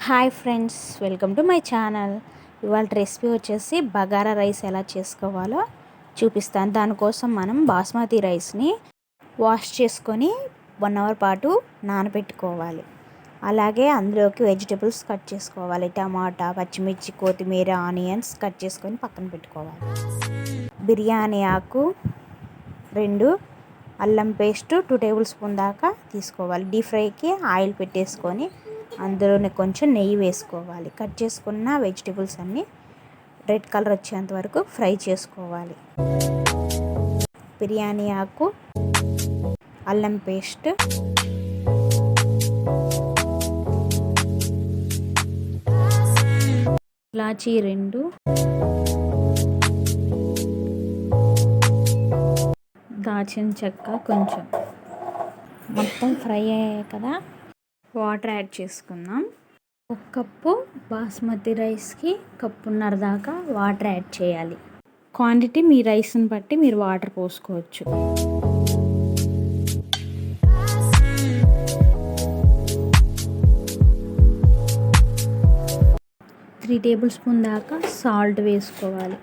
Hi friends, welcome to my channel. ఇవాళ recipe వచ్చేసి bagara rice ఎలా చేసుకోవాలో చూపిస్తాను. దానికోసం మనం బాస్మతి రైస్ని వాష్ చేసుకొని 1 అవర్ పాటు నానబెట్టుకోవాలి. అలాగే అందులోకి వెజిటబుల్స్ కట్ చేసుకోవాలి. టమాటా, పచ్చిమిర్చి, కొత్తిమీర, ఆనియన్స్ కట్ చేసుకొని పక్కన పెట్టుకోవాలి. బిర్యానీ ఆకు 2, అల్లం పేస్ట్ 2 టేబుల్ స్పూన్ దాకా తీసుకోవాలి. డీప్ ఫ్రైకి ఆయిల్ పెట్టేసుకొని అందులోనే కొంచెం నెయ్యి వేసుకోవాలి. కట్ చేసుకున్న వెజిటబుల్స్ అన్నీ రెడ్ కలర్ వచ్చేంత వరకు ఫ్రై చేసుకోవాలి. బిర్యానీ ఆకు, అల్లం పేస్ట్, ఇలాచీ 2, దాల్చిన చెక్క కొంచెం. మొత్తం ఫ్రై అయ్యాయి కదా, వాటర్ యాడ్ చేసుకుందాం. 1 కప్పు బాస్మతి రైస్కి 1.5 కప్పు దాకా వాటర్ యాడ్ చేయాలి. క్వాంటిటీ మీ రైస్ని బట్టి మీరు వాటర్ పోసుకోవచ్చు. త్రీ టేబుల్ స్పూన్ దాకా సాల్ట్ వేసుకోవాలి.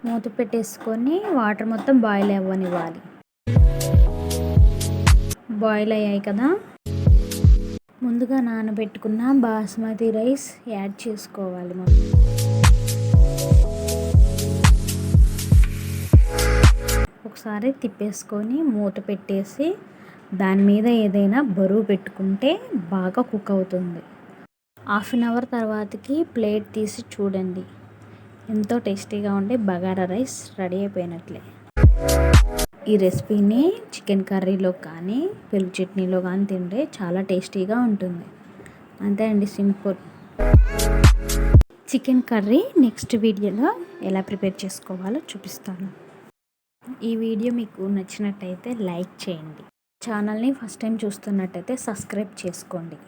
మూత పెట్టేసుకొని వాటర్ మొత్తం బాయిల్ అవ్వనివ్వాలి. బాయిల్ అయ్యాయి కదా, ముందుగా నానబెట్టుకున్న బాస్మతి రైస్ యాడ్ చేసుకోవాలి. ఒకసారి తిప్పేసుకొని మూత పెట్టేసి దాని మీద ఏదైనా బరువు పెట్టుకుంటే బాగా కుక్ అవుతుంది. 1/2 అవర్ తర్వాతకి ప్లేట్ తీసి చూడండి, ఎంతో టేస్టీగా ఉండే బగారా రైస్ రెడీ అయిపోయినట్లే. ఈ రెసిపీని చికెన్ కర్రీలో కానీ పెరుగు చట్నీలో కానీ తింటే చాలా టేస్టీగా ఉంటుంది. అంతే అండి, సింపుల్. చికెన్ కర్రీ నెక్స్ట్ వీడియోలో ఎలా ప్రిపేర్ చేసుకోవాలో చూపిస్తాను. ఈ వీడియో మీకు నచ్చినట్టయితే లైక్ చేయండి. ఛానల్ని ఫస్ట్ టైం చూస్తున్నట్టయితే సబ్స్క్రైబ్ చేసుకోండి.